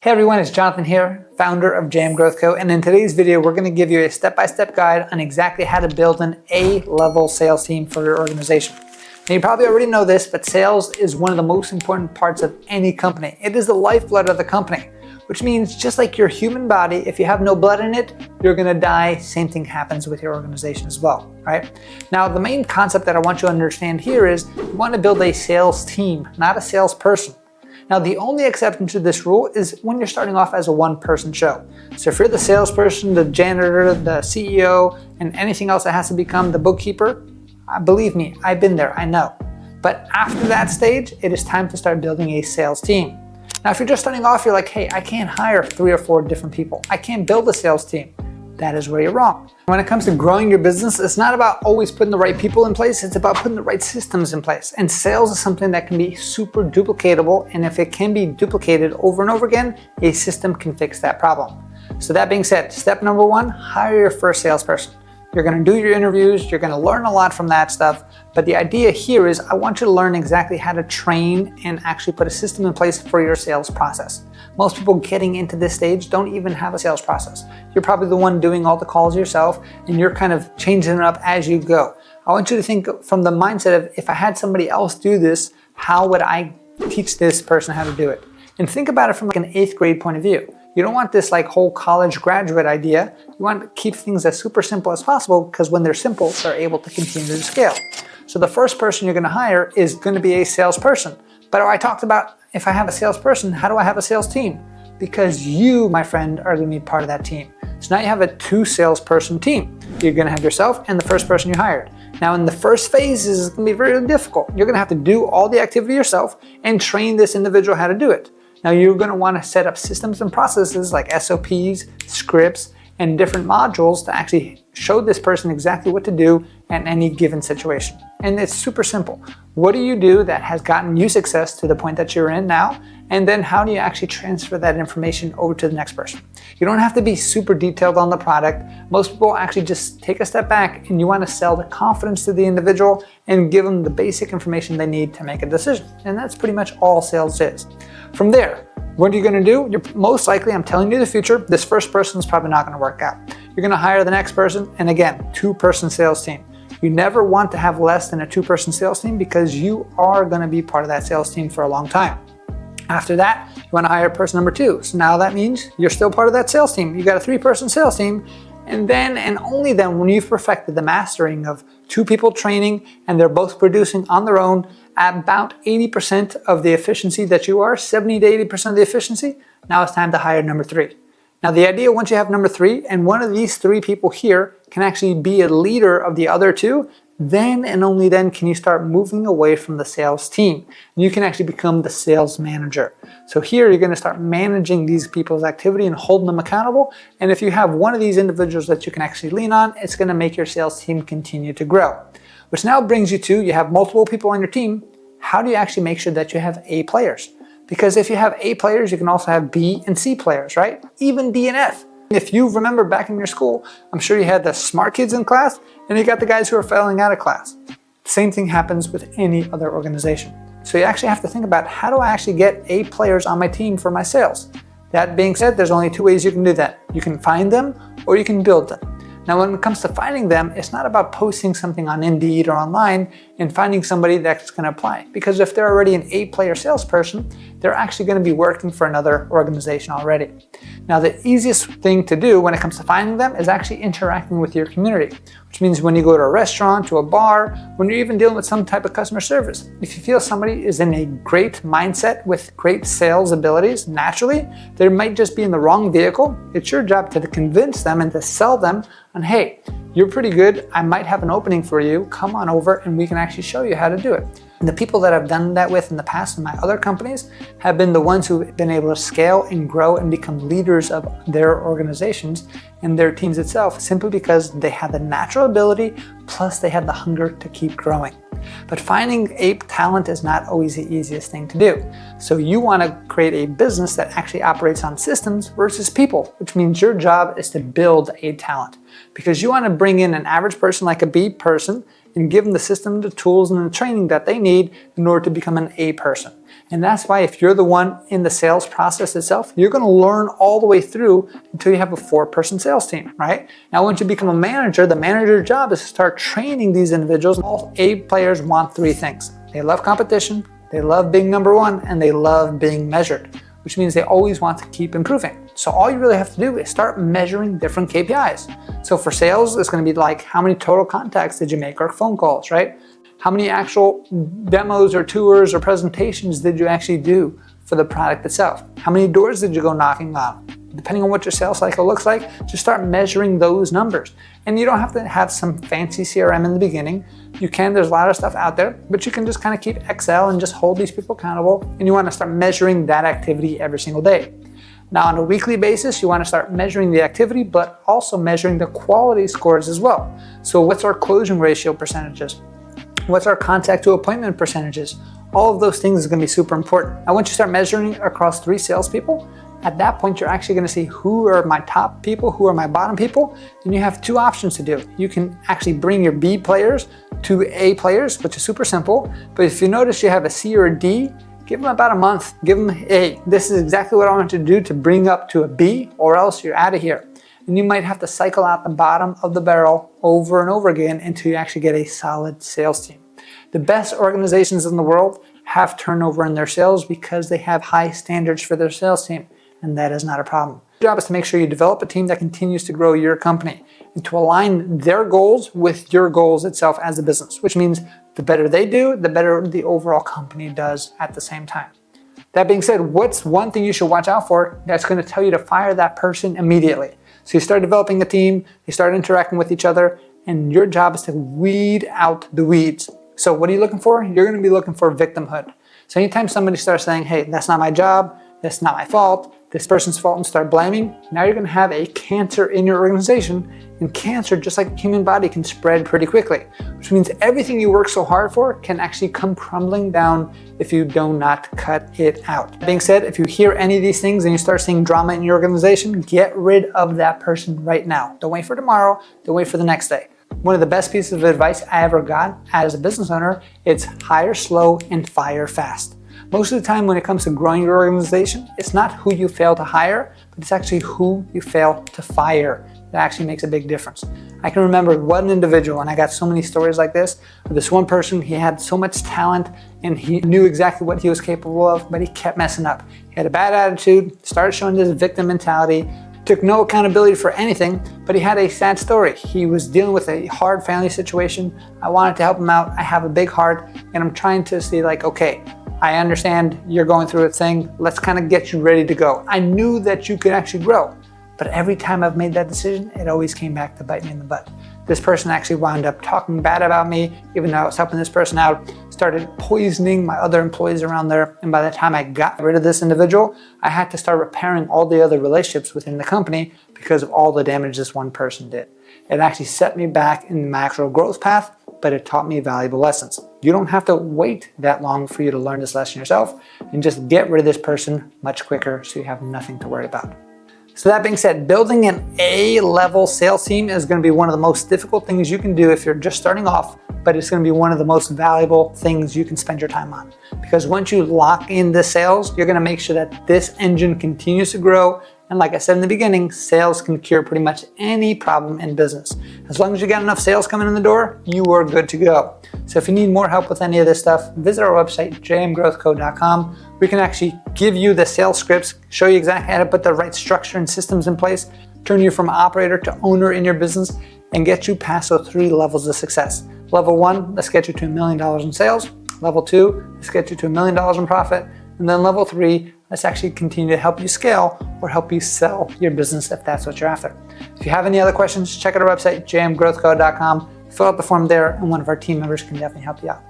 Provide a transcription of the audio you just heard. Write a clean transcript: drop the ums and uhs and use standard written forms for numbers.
Hey everyone, it's Jonathan here, founder of JM Growth Co. And in today's video, we're going to give you a step-by-step guide on exactly how to build an A-level sales team for your organization. Now you probably already know this, but sales is one of the most important parts of any company. It is the lifeblood of the company, which means just like your human body, if you have no blood in it, you're going to die. Same thing happens with your organization as well, right? Now, the main concept that I want you to understand here is you want to build a sales team, not a salesperson. Now, the only exception to this rule is when you're starting off as a one-person show. So if you're the salesperson, the janitor, the CEO, and anything else that has to become the bookkeeper, believe me, I've been there, I know. But after that stage, it is time to start building a sales team. Now, if you're just starting off, you're like, hey, I can't hire 3 or 4 different people. I can't build a sales team. That is where you're wrong. When it comes to growing your business, it's not about always putting the right people in place, it's about putting the right systems in place. And sales is something that can be super duplicatable, and if it can be duplicated over and over again, a system can fix that problem. So that being said, step number 1, hire your first salesperson. You're gonna do your interviews, you're gonna learn a lot from that stuff, but the idea here is I want you to learn exactly how to train and actually put a system in place for your sales process. Most people getting into this stage don't even have a sales process. You're probably the one doing all the calls yourself, and you're kind of changing it up as you go. I want you to think from the mindset of, if I had somebody else do this, how would I teach this person how to do it? And think about it from like an 8th grade point of view. You don't want this like whole college graduate idea. You want to keep things as super simple as possible, because when they're simple, they're able to continue to scale. So the first person you're going to hire is going to be a salesperson. But I talked about, if I have a salesperson, how do I have a sales team? Because you, my friend, are going to be part of that team. So now you have a 2 salesperson team. You're going to have yourself and the first person you hired. Now in the first phase, this is going to be very difficult. You're going to have to do all the activity yourself and train this individual how to do it. Now you're going to want to set up systems and processes like SOPs, scripts, and different modules to actually show this person exactly what to do in any given situation. And it's super simple. What do you do that has gotten you success to the point that you're in now? And then how do you actually transfer that information over to the next person? You don't have to be super detailed on the product. Most people actually just take a step back, and you want to sell the confidence to the individual and give them the basic information they need to make a decision. And that's pretty much all sales is. From there, what are you going to do? You're most likely, I'm telling you the future, this first person is probably not going to work out. You're going to hire the next person, and again, 2-person sales team. You never want to have less than a 2-person sales team, because you are going to be part of that sales team for a long time. After that, you want to hire person number 2. So now that means you're still part of that sales team. You got a 3-person sales team. And then, and only then, when you've perfected the mastering of 2 people training and they're both producing on their own at about 80% of the efficiency that you are, 70 to 80% of the efficiency, now it's time to hire number 3. Now the idea, once you have number 3, and one of these 3 people here can actually be a leader of the other 2, then and only then can you start moving away from the sales team. You can actually become the sales manager. So here you're going to start managing these people's activity and holding them accountable. And if you have one of these individuals that you can actually lean on, it's going to make your sales team continue to grow. Which now brings you to, you have multiple people on your team. How do you actually make sure that you have A players? Because if you have A players, you can also have B and C players, right? Even D and F. If you remember back in your school, I'm sure you had the smart kids in class, and you got the guys who are failing out of class. Same thing happens with any other organization. So you actually have to think about, how do I actually get A players on my team for my sales? That being said, there's only 2 ways you can do that. You can find them, or you can build them. Now, when it comes to finding them, it's not about posting something on Indeed or online and finding somebody that's going to apply. Because if they're already an A-player salesperson, they're actually going to be working for another organization already. Now, the easiest thing to do when it comes to finding them is actually interacting with your community, which means when you go to a restaurant, to a bar, when you're even dealing with some type of customer service, if you feel somebody is in a great mindset with great sales abilities, naturally, they might just be in the wrong vehicle. It's your job to convince them and to sell them on, hey, you're pretty good, I might have an opening for you, come on over and we can actually show you how to do it. And the people that I've done that with in the past in my other companies have been the ones who've been able to scale and grow and become leaders of their organizations and their teams itself, simply because they had the natural ability, plus they had the hunger to keep growing. But finding A talent is not always the easiest thing to do. So you want to create a business that actually operates on systems versus people, which means your job is to build A talent. Because you want to bring in an average person like a B person and give them the system, the tools, and the training that they need in order to become an A person. And that's why if you're the one in the sales process itself, you're going to learn all the way through until you have a 4-person sales team, right? Now, once you become a manager, the manager's job is to start training these individuals. All A players want 3 things. They love competition, they love being number 1, and they love being measured, which means they always want to keep improving. So all you really have to do is start measuring different KPIs. So for sales, it's going to be like, how many total contacts did you make, or phone calls, right? How many actual demos or tours or presentations did you actually do for the product itself? How many doors did you go knocking on? Depending on what your sales cycle looks like, just start measuring those numbers. And you don't have to have some fancy CRM in the beginning. You can, there's a lot of stuff out there, but you can just kind of keep Excel and just hold these people accountable. And you want to start measuring that activity every single day. Now, on a weekly basis, you want to start measuring the activity, but also measuring the quality scores as well. So what's our closing ratio percentages? What's our contact to appointment percentages? All of those things is going to be super important. Now, once you start measuring across 3 salespeople, at that point, you're actually going to see who are my top people, who are my bottom people, and you have 2 options to do. You can actually bring your B players to A players, which is super simple. But if you notice you have a C or a D, give them about a month, give them A. This is exactly what I want you to do to bring up to a B, or else you're out of here. And you might have to cycle out the bottom of the barrel over and over again until you actually get a solid sales team. The best organizations in the world have turnover in their sales because they have high standards for their sales team, and that is not a problem. Your job is to make sure you develop a team that continues to grow your company and to align their goals with your goals itself as a business, which means the better they do, the better the overall company does at the same time. That being said, what's one thing you should watch out for that's going to tell you to fire that person immediately? So you start developing a team, they start interacting with each other, and your job is to weed out the weeds. So what are you looking for? You're going to be looking for victimhood. So anytime somebody starts saying, hey, that's not my job, that's not my fault, this person's fault, and start blaming, now you're going to have a cancer in your organization. And cancer, just like the human body, can spread pretty quickly, which means everything you work so hard for can actually come crumbling down if you do not cut it out. That being said, if you hear any of these things and you start seeing drama in your organization, get rid of that person right now. Don't wait for tomorrow, don't wait for the next day. One of the best pieces of advice I ever got as a business owner, it's hire slow and fire fast. Most of the time when it comes to growing your organization, it's not who you fail to hire, but it's actually who you fail to fire that actually makes a big difference. I can remember one individual, and I got so many stories like this. This one person, he had so much talent and he knew exactly what he was capable of, but he kept messing up. He had a bad attitude, started showing this victim mentality, took no accountability for anything, but he had a sad story. He was dealing with a hard family situation. I wanted to help him out. I have a big heart, and I'm trying to see like, okay, I understand you're going through a thing. Let's kind of get you ready to go. I knew that you could actually grow, but every time I've made that decision, it always came back to bite me in the butt. This person actually wound up talking bad about me, even though I was helping this person out, started poisoning my other employees around there. And by the time I got rid of this individual, I had to start repairing all the other relationships within the company because of all the damage this one person did. It actually set me back in my actual growth path, but it taught me valuable lessons. You don't have to wait that long for you to learn this lesson yourself, and just get rid of this person much quicker so you have nothing to worry about. So that being said, building an A-level sales team is going to be one of the most difficult things you can do if you're just starting off, but it's going to be one of the most valuable things you can spend your time on. Because once you lock in the sales, you're going to make sure that this engine continues to grow. And like I said in the beginning, sales can cure pretty much any problem in business. As long as you got enough sales coming in the door, you are good to go. So if you need more help with any of this stuff, visit our website, jmgrowthco.com. We can actually give you the sales scripts, show you exactly how to put the right structure and systems in place, turn you from operator to owner in your business, and get you past those 3 levels of success. Level 1, let's get you to $1 million in sales. Level 2, let's get you to $1 million in profit. And then level 3, let's actually continue to help you scale or help you sell your business if that's what you're after. If you have any other questions, check out our website, jmgrowthco.com. Fill out the form there, and one of our team members can definitely help you out.